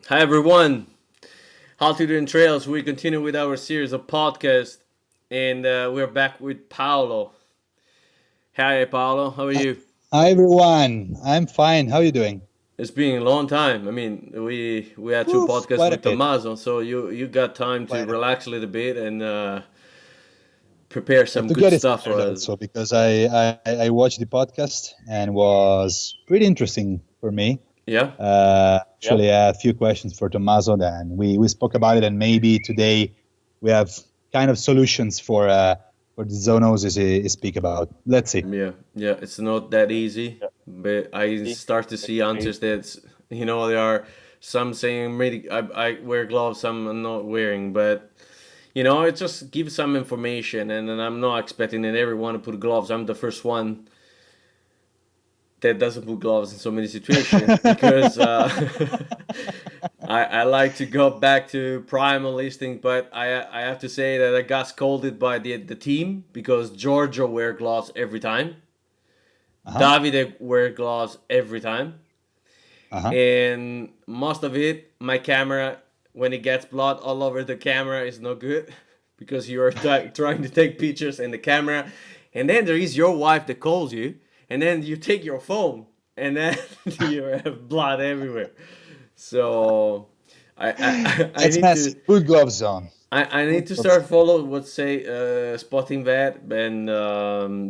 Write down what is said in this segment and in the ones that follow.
Hi everyone, Altitude Trails. We continue with our series of podcasts, and we're back with Paolo. Hi Paolo, how are you? Hi everyone, I'm fine. How are you doing? It's been a long time. I mean, we had two Oof, podcasts quite a with bit, Tommaso, so you got time to quite a bit. relax a little bit and prepare And some to good get it stuff for started us. also because I watched the podcast and was pretty interesting for me. Yeah. Actually, I had a few questions for Tommaso. Then we spoke about it, and maybe today we have kind of solutions for the zoonoses he speak about. Let's see. Yeah. It's not that easy, but I start to see answers that there are some saying really I wear gloves, some I'm not wearing, but it just gives some information, and then I'm not expecting that everyone to put gloves. I'm the first one that doesn't put gloves in so many situations because I like to go back to primal listing, but I have to say that I got scolded by the team because Giorgio wear gloves every time. Uh-huh. Davide wear gloves every time, Uh-huh. and most of it, my camera, when it gets blood all over the camera, is no good because you're trying to take pictures in the camera, and then there is your wife that calls you, and then you take your phone, and then you have blood everywhere. So I It's need messy. to. Put gloves on. I Put need to gloves start follow what say spotting vet, and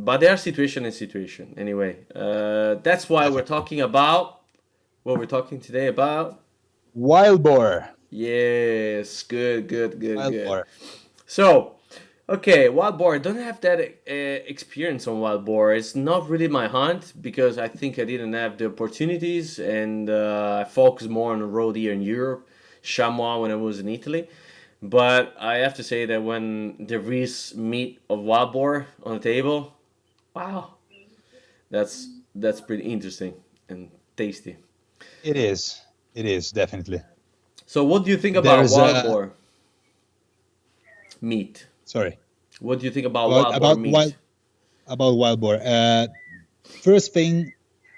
but there are situation and situation anyway. That's why we're Definitely. talking about what we're talking today about. Wild boar. Yes, good, good, good, Wild good. boar. So, okay, wild boar. I don't have that experience on wild boar. It's not really my hunt because I think I didn't have the opportunities, and I focused more on the road here in Europe, chamois when I was in Italy. But I have to say that when there is meat of wild boar on the table, wow, that's pretty interesting and tasty. It is. It is definitely. So, what do you think about There's wild boar meat? sorry What do you think about about wild boar about wild meat? about wild boar. First thing,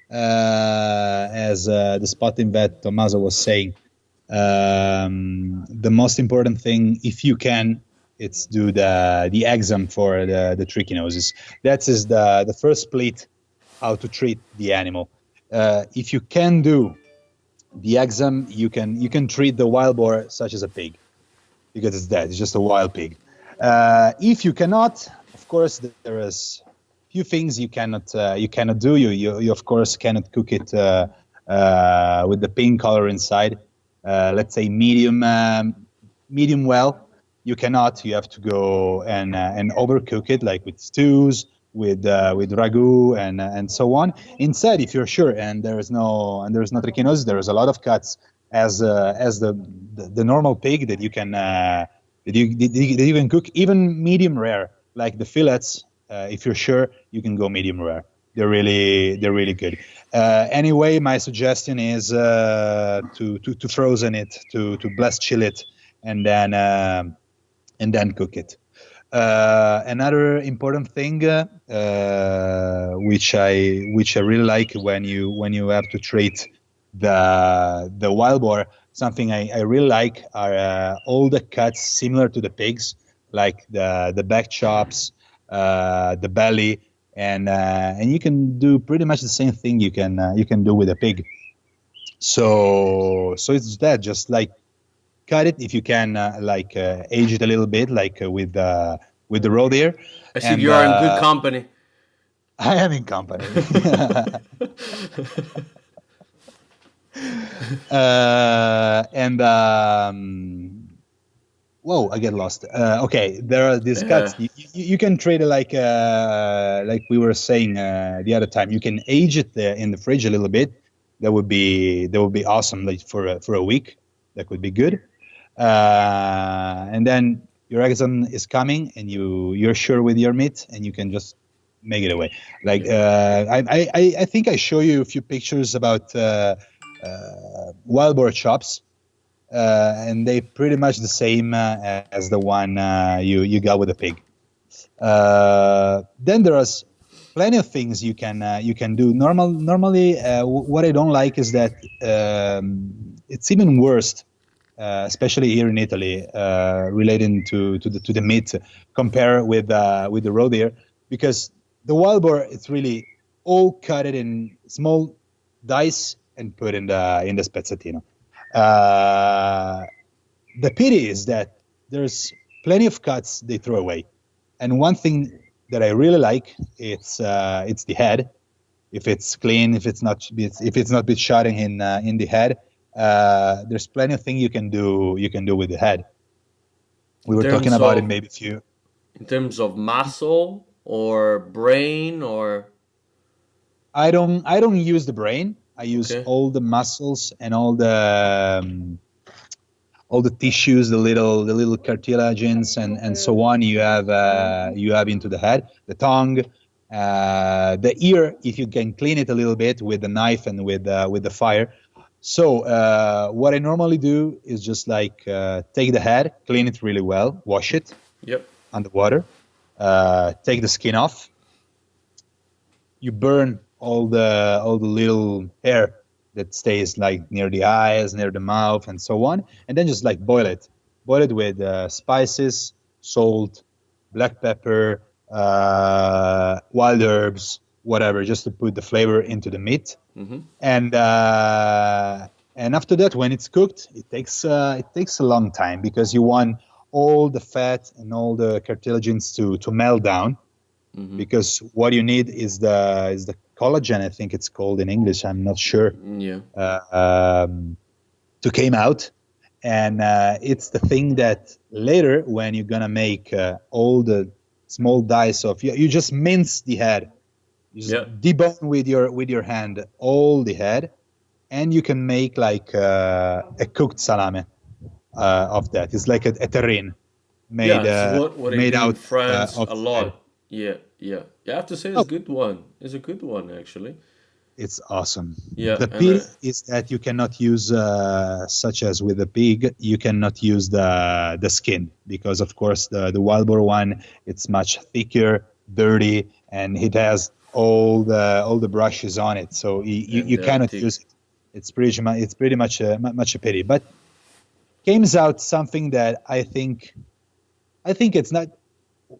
as the spotting vet Tommaso was saying, the most important thing, if you can, it's do the exam for the trichinosis. That is the first split how to treat the animal. If you can do the exam, you can treat the wild boar such as a pig because it's dead. It's just a wild pig. If you cannot, of course, there is few things you cannot do. You of course cannot cook it with the pink color inside. Let's say medium well. You cannot. You have to go and overcook it like with stews, with ragu and so on. Instead, if you're sure and there is no trichinosis, there is a lot of cuts as the normal pig that you can that you can cook even medium rare, like the fillets. If you're sure, you can go medium rare. They're really good. Anyway, my suggestion is to frozen it, to blast chill it, and then cook it. Another important thing, which I really like when you have to treat the wild boar. Something I really like are all the cuts similar to the pigs, like the back chops, the belly, and you can do pretty much the same thing you can do with a pig. So it's that, just like cut it if you can, like age it a little bit, like with the roe deer, I see and you are in good company. I am in company. And whoa, I get lost. Okay, there are these uh, cuts. You can trade it like we were saying the other time. You can age it in the fridge a little bit. That would be awesome, like for a week. That would be good. And then your exam is coming, and you're sure with your meat, and you can just make it away. Like yeah. I think I show you a few pictures about wild boar chops, and they pretty much the same as the one you got with a pig. Then there is plenty of things you can do. Normally, what I don't like is that it's even worse. especially here in Italy, relating to the meat, compare with the roe deer, because the wild boar, it's really all cut it in small dice and put in the spezzatino. Uh, the pity is that there's plenty of cuts they throw away, and one thing that I really like, it's the head. If it's clean, if it's not been shot in the head, there's plenty of things you can do with the head. We In were talking terms about it of maybe a few. muscle or brain or I don't use the brain. I use okay. all the muscles and all the tissues, the little cartilagens and so on. You have into the head, the tongue, the ear. If you can clean it a little bit with the knife and with the fire. So what I normally do is just like take the head, clean it really well, wash it Yep. under water, take the skin off. You burn all the little hair that stays like near the eyes, near the mouth, and so on, and then just like boil it with spices, salt, black pepper, wild herbs, whatever, just to put the flavor into the meat. Mm-hmm. And after that, when it's cooked, it takes a long time because you want all the fat and all the cartilagens to melt down, Mm-hmm. because what you need is the collagen, I think it's called in English, I'm not sure, Yeah. to came out. And it's the thing that later, when you're gonna make all the small dice of, you just mince the head, you just Yeah. debone with your hand all the head, and you can make like a cooked salame of that. It's like a terrine Yeah, it's what they made do in out France of a the head. lot. Yeah, yeah. Yeah, I have to say it's Oh, a good one. It's a good one actually. it's awesome. Yeah, The and pity is that you cannot use, such as with the pig, you cannot use the skin, because of course the wild boar one, it's much thicker, dirty, and it has all the brushes on it, so and you cannot thick. use it. It's pretty much much a pity. But comes out something that I think it's not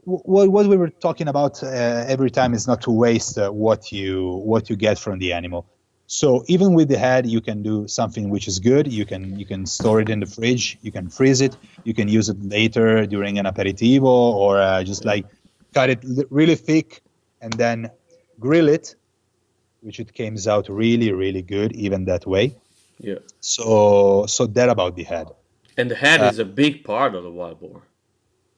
what we were talking about every time is not to waste what you get from the animal. So even with the head, you can do something which is good. You can store it in the fridge. You can freeze it. You can use it later during an aperitivo, or just Yeah, like cut it really thick and then grill it, which it comes out really good even that way. yeah. So that about the head. And the head Uh, is a big part of the wild boar.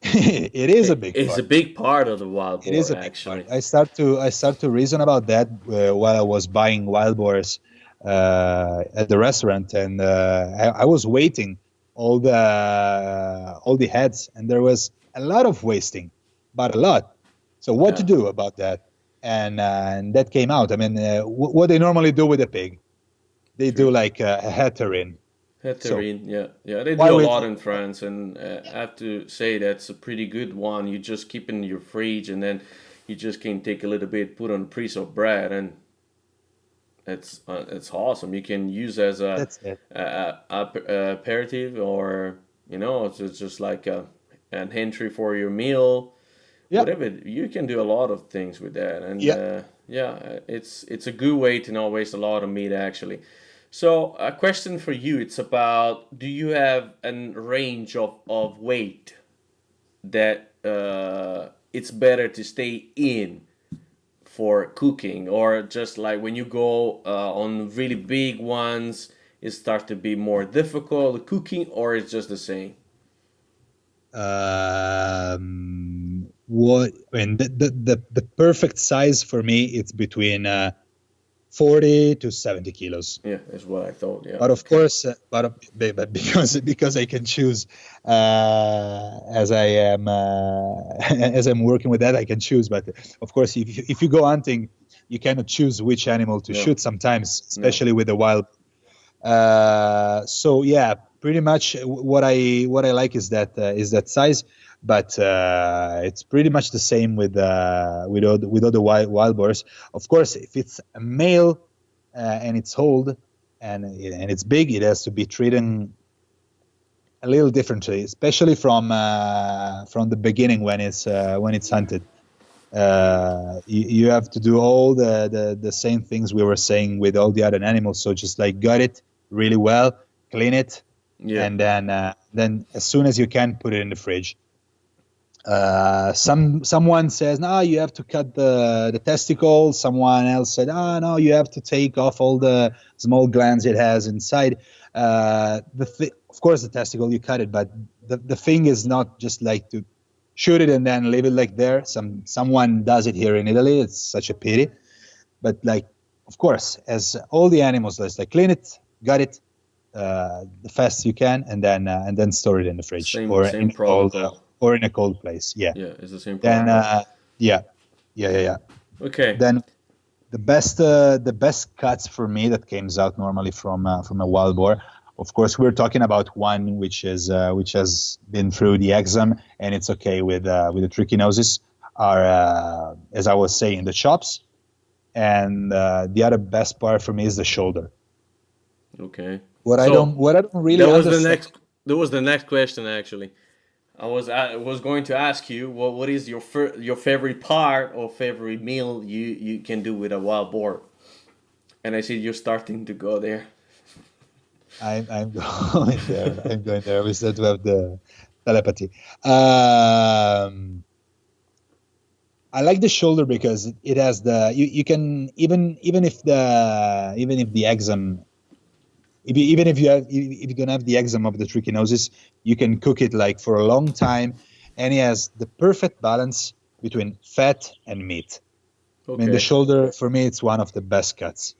it is a big It's a part. big part of the wild It is boar a big part. actually. I start to reason about that while I was buying wild boars at the restaurant, and I was waiting all the heads, and there was a lot of wasting, but a lot. So what to Yeah. do about that? And that came out. I mean, what they normally do with a pig, they do True. like a heterin. So Heterine, yeah, yeah, they why do a would lot in France, and I have to say that's a pretty good one. You just keep it in your fridge, and then you just can take a little bit, put on a piece of bread, and it's awesome. You can use as that's it? a aperitif, or it's just like an entry for your meal. Yeah, Whatever, you can do a lot of things with that, and yeah. yeah, it's a good way to not waste a lot of meat actually. So a question for you, it's about, do you have a range of weight that it's better to stay in for cooking, or just like when you go on really big ones, it starts to be more difficult cooking, or it's just the same? What I mean, the perfect size for me, it's between 40 to 70 kilos. Yeah, that's what I thought. Yeah, But of okay. course, but because I can choose, as I am as I'm working with that, I can choose. But of course, if you go hunting, you cannot choose which animal to No, shoot sometimes, no. especially with the wild. So yeah, pretty much what I like is that size, but it's pretty much the same with other wild boars. Of course, if it's a male and it's old and it's big, it has to be treated a little differently, especially from the beginning when it's hunted. You have to do all the same things we were saying with all the other animals. So just like gut it really well, clean it, Yeah. and then as soon as you can, put it in the fridge. Someone says, no, you have to cut the testicles. Someone else said, no, you have to take off all the small glands it has inside. Of course, the testicle, you cut it, but the thing is not just like to shoot it and then leave it like there. Someone does it here in Italy. It's such a pity. But like, of course, as all the animals, let's like clean it, gut it, the fast you can, and then store it in the fridge Same protocol. or in a cold place. Yeah. Yeah, it's the same Then protocol. yeah. Okay. Then the best cuts for me that comes out normally from a wild boar. Of course, we're talking about one which has been through the exam and it's okay with the trichinosis. Are as I was saying, the chops, and the other best part for me is the shoulder. Okay. So What I don't that really was the understand. next. That was the next question actually. I was going to ask you what is your favorite part or favorite meal you can do with a wild boar, and I see you're starting to go there. I'm going there. I'm going there. We said to have the telepathy. Um, I like the shoulder because it has you can even if the exam even if you don't have the exam of the trichinosis, you can cook it like for a long time, and it has the perfect balance between fat and meat. I mean, the Okay. shoulder for me it's one of the best cuts.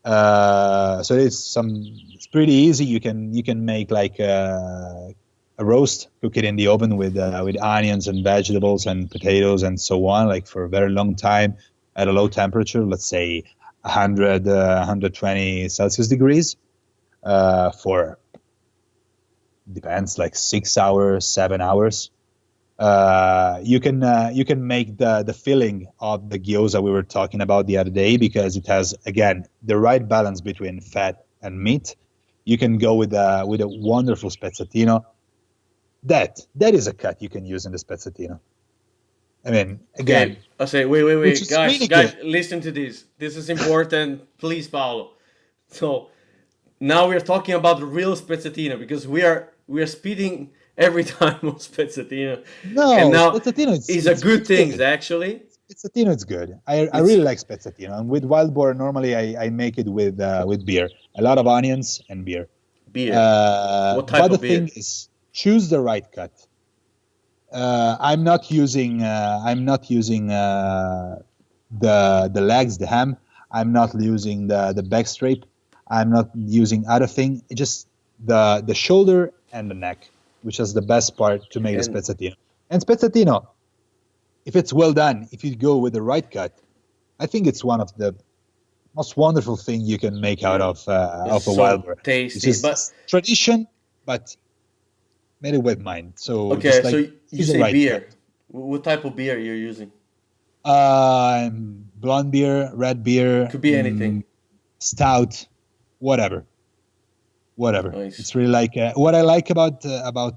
So it's pretty easy. You can make like a roast, cook it in the oven with onions and vegetables and potatoes and so on, like for a very long time at a low temperature, let's say 100 120 Celsius degrees, for depends like 6 hours, 7 hours. You can make the filling of the gyoza we were talking about the other day because it has again the right balance between fat and meat. You can go with a wonderful spezzatino. That is a cut you can use in the spezzatino. I mean, again, Okay. I say wait, which is guys, really good. guys, listen to this. This is important, please, Paolo. So now we're talking about the real spezzatino because we are speeding every time on spezzatino, and No, now spezzatino it's a good it's thing good. actually. Spezzatino is good. I It's really like spezzatino. And with wild boar, normally I make it with beer, a lot of onions and beer. beer. What type But the of thing beer? is, choose the right cut. I'm not using the legs, the ham. I'm not using the back strip. I'm not using other thing. Just the shoulder and the neck, which is the best part to make the And spezzatino. And spezzatino, if it's well done, if you go with the right cut, I think it's one of the most wonderful thing you can make out yeah, it's of a wild so boar. It's tasty. just But it's tradition, but made it with mind. So just okay, like so you choose the say right cut. beer. What type of beer you're using? Blonde beer, red beer, Could be anything. stout, whatever, whatever. Nice. It's really like what I like about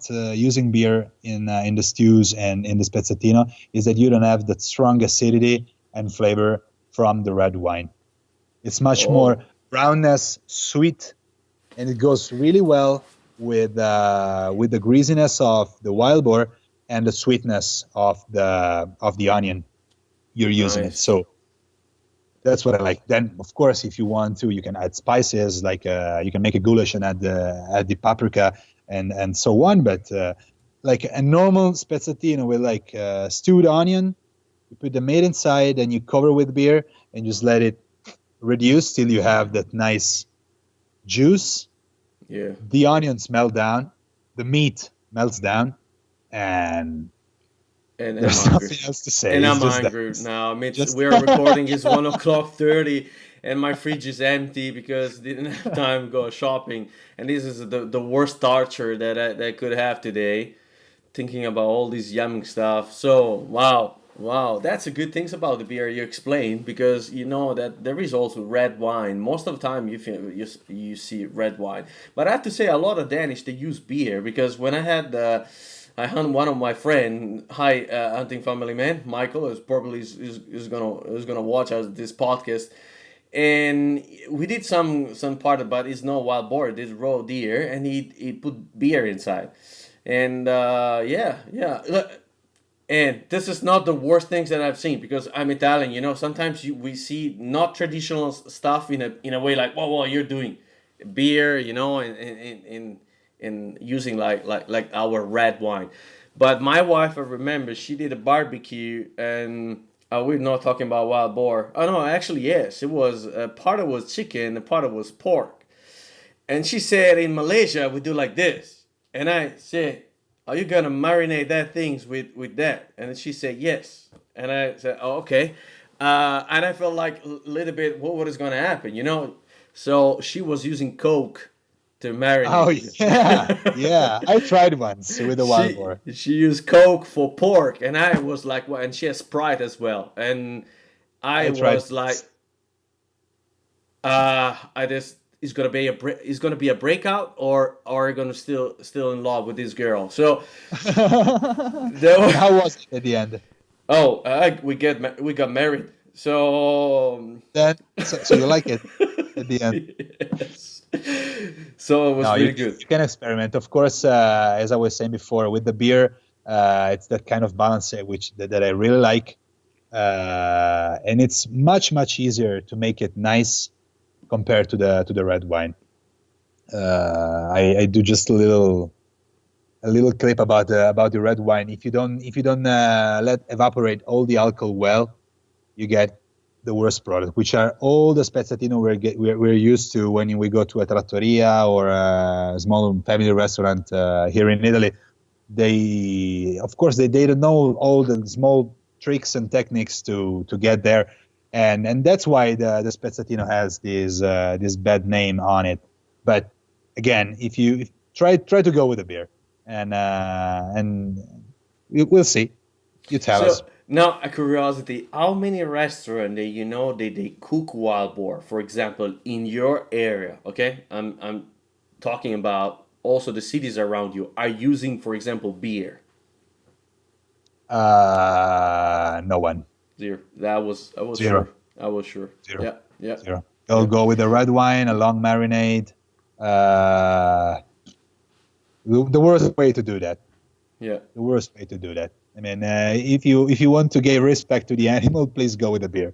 using beer in the stews and in the spezzatino is that you don't have that strong acidity and flavor from the red wine. It's much more Oh, brownness, sweet, and it goes really well with the greasiness of the wild boar and the sweetness of the onion you're using it. nice. So that's what I like. Then, of course, if you want to, you can add spices like you can make a goulash and add the paprika and so on. But like a normal spezzatino with like stewed onion, you put the meat inside and you cover with beer and just let it reduce till you have that nice juice. Yeah. The onions melt down, the meat melts down, and And I'm there's hungry. nothing else to say. And It's I'm just that. hungry now. I mean, Just we are recording is 1 o'clock 30, and my fridge is empty because didn't have time to go shopping. And this is the worst torture that I could have today, thinking about all this yummy stuff. So wow. Wow, that's a good things about the beer you explained, because you know that there is also red wine. Most of the time you see red wine, but I have to say a lot of Danish they use beer, because when I hunt one of my friend, hi hunting family man Michael is probably is gonna watch us this podcast, and we did some part about it's no wild boar, this raw deer, and he put beer inside, and yeah. And this is not the worst things that I've seen, because I'm Italian. You know, sometimes we see not traditional stuff in a way like, whoa, you're doing beer, you know, and using like our red wine. But my wife, I remember, she did a barbecue, and we're not talking about wild boar. Oh no, actually yes, it was part of it was chicken, and part of it was pork. And she said in Malaysia we do like this. And I said, are you gonna marinate that things with that? And she said yes. And I said, oh, okay. And I felt like a little bit what is gonna happen, you know? So she was using Coke to Oh marinate yeah, it. yeah. I tried once with the wild she boar. she used Coke for pork, and I was like, well, and she has Sprite as well. And I I tried was like, once. I just it's gonna be a breakout, or are you gonna still in love with this girl? So there And how were, was it at the end? oh, we got married. So Then, so you like it at the end? yes, so it was No, really good. you can experiment. Of course, as I was saying before, with the beer, it's that kind of balance that I really like, and it's much easier to make it nice compared to the red wine. I do just a little clip about the red wine. If you don't let evaporate all the alcohol well, you get the worst product, which are all the spezzatino we're used to when we go to a trattoria or a small family restaurant here in Italy. They, of course, they don't know all the small tricks and techniques to get there, and that's why the spezzatino has this bad name on it. But again, if you try to go with a beer, and we'll see. You tell us. So now a curiosity: how many restaurants that you know they cook wild boar? For example, in your area, okay? I'm talking about also the cities around you are using, for example, beer. No one. Zero. I was sure. Zero. I was sure. Zero. Yeah. Yeah. Zero. They'll Yeah. go with the red wine, a long marinade. Uh, the worst way to do that. Yeah. The worst way to do that. I mean, if you want to give respect to the animal, please go with the beer,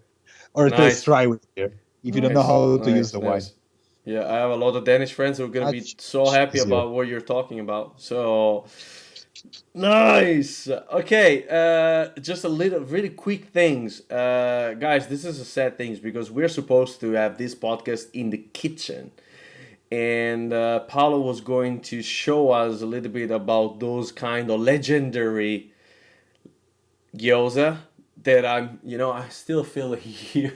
or at least Nice. try with beer. If you don't know Nice. how to use the Nice. wine, Nice. Yeah, I have a lot of Danish friends who are gonna be so much happy easier. about what you're talking about. So nice. Okay. Just a little, really quick things, guys. This is a sad things, because we're supposed to have this podcast in the kitchen, and Paolo was going to show us a little bit about those kind of legendary gyoza that I still feel here.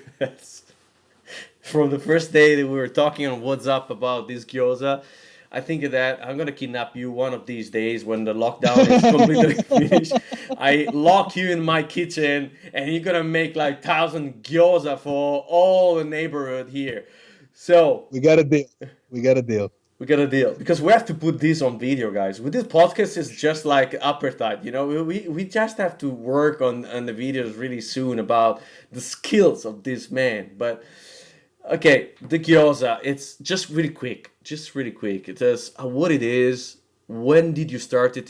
From the first day that we were talking on WhatsApp about this gyoza, I think that I'm gonna kidnap you one of these days when the lockdown is completely finished. I lock you in my kitchen, and you're gonna make like 1,000 gyoza for all the neighborhood here. So We got a deal. We got a deal. we got a deal, because we have to put this on video, guys. With this podcast is just like appetite, you know. We just have to work on the videos really soon about the skills of this man. But okay, the gyoza. It's just really quick. Just really quick. It says what it is. When did you start to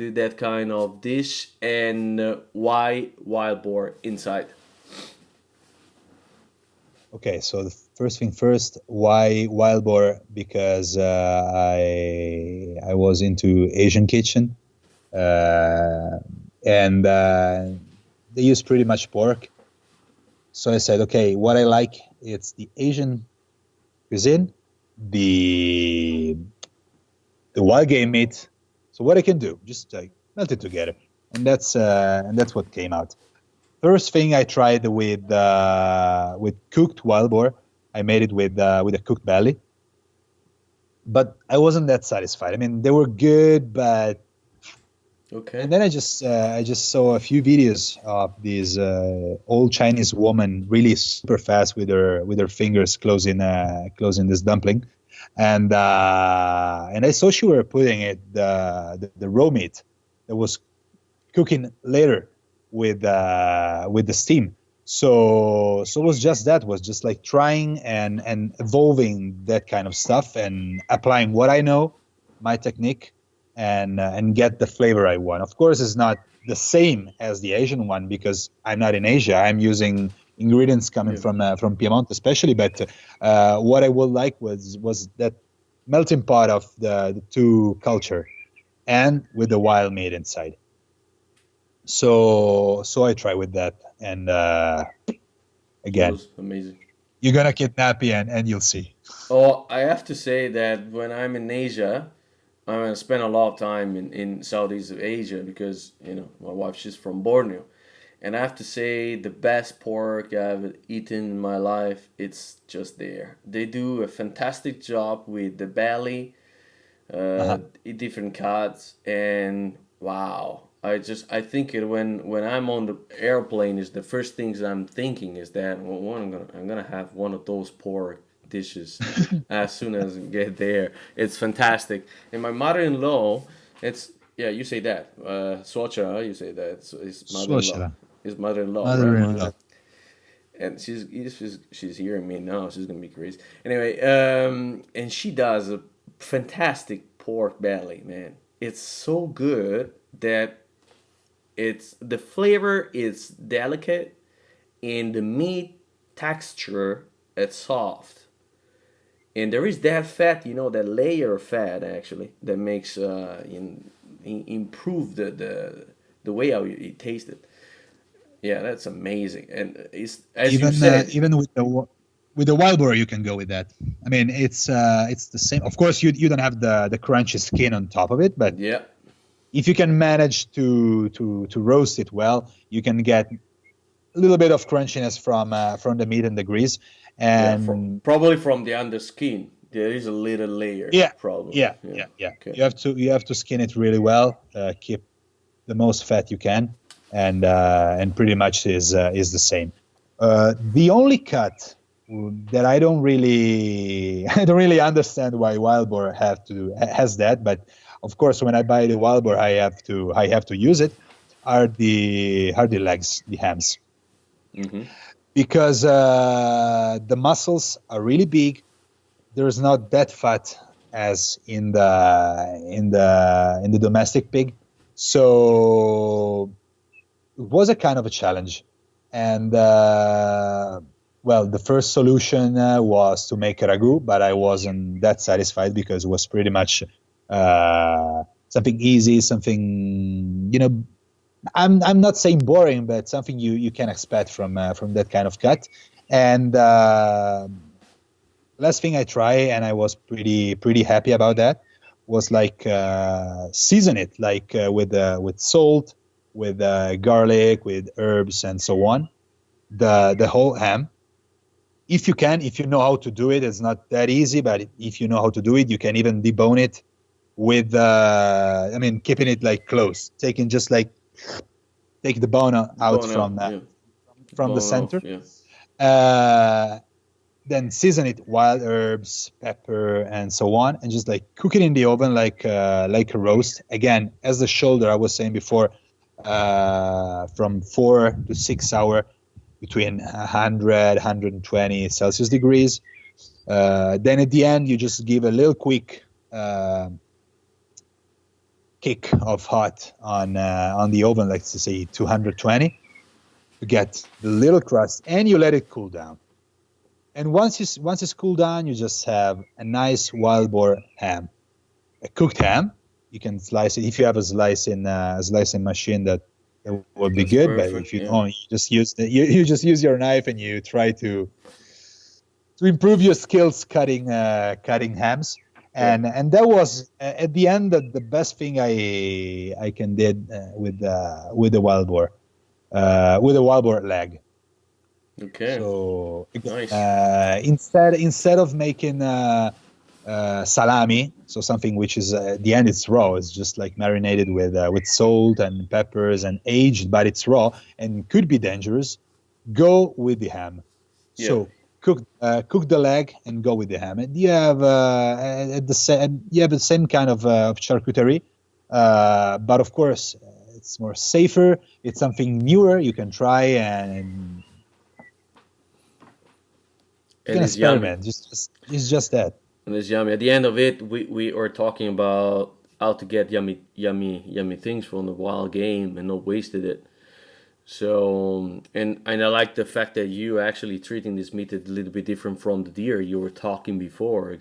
do that kind of dish, and why wild boar inside? Okay, so the first thing first, why wild boar? Because I was into Asian kitchen, uh, and they use pretty much pork. So I said, okay, what I like, it's the Asian cuisine, the the wild game meat. So what I can do, just melt it together, and that's what came out. First thing I tried with cooked wild boar. I made it with a cooked belly, but I wasn't that satisfied. I mean, they were good, but Okay. And then I just saw a few videos of these old Chinese woman really super fast with her fingers closing this dumpling, and I saw she were putting it the raw meat that was cooking later with the steam. So it was just that was just like trying and evolving that kind of stuff and applying what I know, my technique, and get the flavor I want. Of course, it's not the same as the Asian one because I'm not in Asia. I'm using ingredients coming Yeah. from Piedmont, especially. But what I would like was that melting pot of the two culture and with the wild meat inside. So I try with that, and It again, was amazing. you're gonna kidnap me, and you'll see. Oh, I have to say that when I'm in Asia, I mean, I spend a lot of time in Southeast Asia because, my wife, she's from Borneo. And I have to say, the best pork I've eaten in my life, it's just there. They do a fantastic job with the belly, Uh-huh. different cuts, and wow. I think when I'm on the airplane, is the first things I'm thinking is that, well, one, I'm gonna have one of those pork dishes as soon as I get there. It's fantastic. And my mother-in-law, it's yeah, you say that, suocha, you say that, it's his mother-in-law, Suoshara, his mother-in-law, right? mother-in-law. And she's hearing me now. She's gonna be crazy. Anyway, and she does a fantastic pork belly, man. It's so good that it's the flavor is delicate and the meat texture it's soft. And there is that fat, that layer of fat actually that makes improve the way how it tasted. Yeah, that's amazing. And it's as you said, Even with the wild boar, you can go with that. I mean, it's the same. Of course, you don't have the crunchy skin on top of it, but yeah, if you can manage to roast it well, you can get a little bit of crunchiness from the meat and the grease, yeah, and probably from the under skin. There is a little layer, yeah, probably. yeah, Yeah. yeah, yeah. Okay. You have to skin it really well. Keep the most fat you can, and pretty much is the same. The only cut that I don't really I don't really understand why wild boar has that, but of course when I buy the wild boar I have to use it are the legs, the hams, Mm-hmm. because the muscles are really big. There's not that fat as in the domestic pig, so it was a kind of a challenge. And well, the first solution was to make a ragu, but I wasn't that satisfied because it was pretty much something easy, something I'm not saying boring, but something you can expect from that kind of cut. And last thing I try, and I was pretty happy about that, was like season it like with salt, with garlic, with herbs, and so on. The whole ham. If you know how to do it, it's not that easy, but if you know how to do it, you can even debone it with I mean, keeping it like close, taking just like take the bone out Bone out, from yeah. from the Bone off, center. yeah. Uh, then season it wild herbs, pepper, and so on, and just like cook it in the oven like a roast. Again, as the shoulder I was saying before, from 4 to 6 hour, between 100 Celsius degrees. Then at the end you just give a little quick kick of hot on the oven, let's say 220, to get the little crust, and you let it cool down. And once it's cooled down, you just have a nice wild boar ham, a cooked ham. You can slice it if you have a slicing machine, that would be That's good. But perfect, if you yeah. don't, you just use your knife and you try to improve your skills cutting hams. Yeah. And that was at the end the best thing I can did with the wild boar, with the wild boar leg. Okay. So again, Nice. instead of making salami, so something which is at the end it's raw. It's just like marinated with salt and peppers and aged, but it's raw and could be dangerous. Go with the ham. Yeah. So cook the leg and go with the ham. And you have the same kind of charcuterie, but of course it's more safer. It's something newer you can try and you And can it's yummy. experiment. It's just that. And it's yummy. At the end of it, we are talking about how to get yummy things from the wild game and not wasted it. So and I like the fact that you actually treating this meat a little bit different from the deer you were talking before,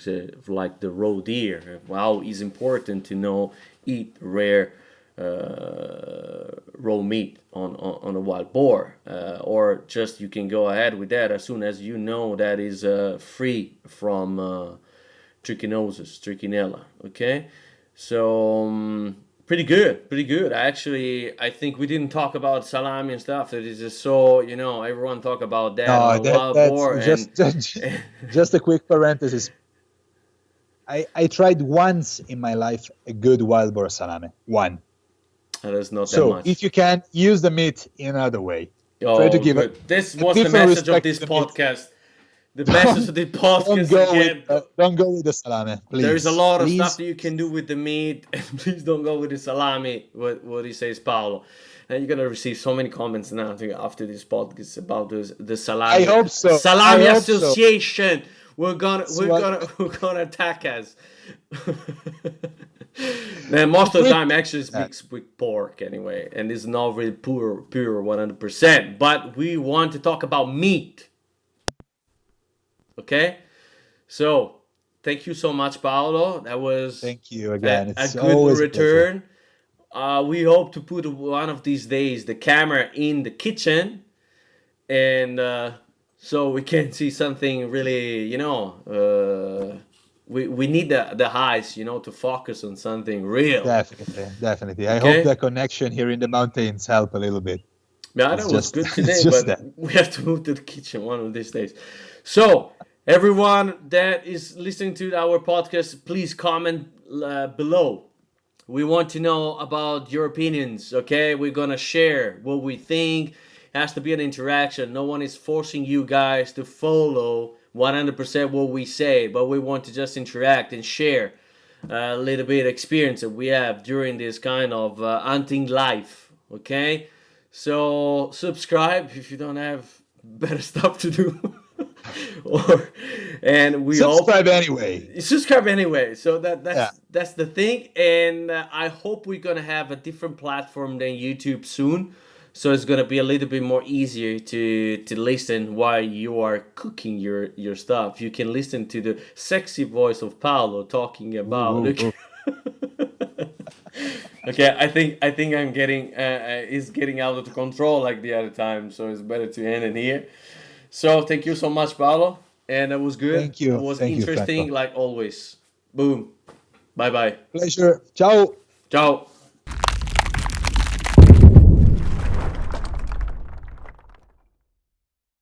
like the raw deer. Wow, it's important to know eat rare raw meat on a wild boar, or just you can go ahead with that as soon as you know that is free from trichinosis, trichinella. Okay, so pretty good, pretty good. I think we didn't talk about salami and stuff. It is just so everyone talk about that on No, a wild that's boar just a quick parenthesis. I tried once in my life a good wild boar salami. One. That's not that So much. if you can use the meat in another way, try Oh, to give good. This a was the different message of respect this to the meat. podcast. The message of the podcast again. Don't go with the salami, please. There is a lot of Please. stuff that you can do with the meat, and please don't go with the salami. What he says, Paolo. And you're gonna receive so many comments now after this podcast about the salami. I hope so. Salami I hope so. Association. We're gonna attack us. Man, most of the time actually it's mixed with pork anyway, and it's not really pure 100%. But we want to talk about meat. Okay, so thank you so much, Paolo. That was Thank you again. a It's good always return. We hope to put one of these days the camera in the kitchen, and so we can see something really, we need the eyes, to focus on something real. Definitely. I hope the connection here in the mountains help a little bit. Yeah, that was good today, but we have to move to the kitchen one of these days. So, everyone that is listening to our podcast, please comment below. We want to know about your opinions, okay? We're going to share what we think. It has to be an interaction. No one is forcing you guys to follow 100% what we say, but we want to just interact and share a little bit of experience that we have during this kind of hunting life, okay? So subscribe if you don't have better stuff to do. And we subscribe anyway. Subscribe anyway. So that's the thing, and I hope we're gonna have a different platform than YouTube soon. So it's gonna be a little bit more easier to listen while you are cooking your stuff. You can listen to the sexy voice of Paolo talking about. Okay, I think I'm getting is getting out of control like the other time. So it's better to end it here. So thank you so much, Paolo, and it was good. Thank you. It was interesting, like always. Boom. Bye bye. Pleasure. Ciao. Ciao.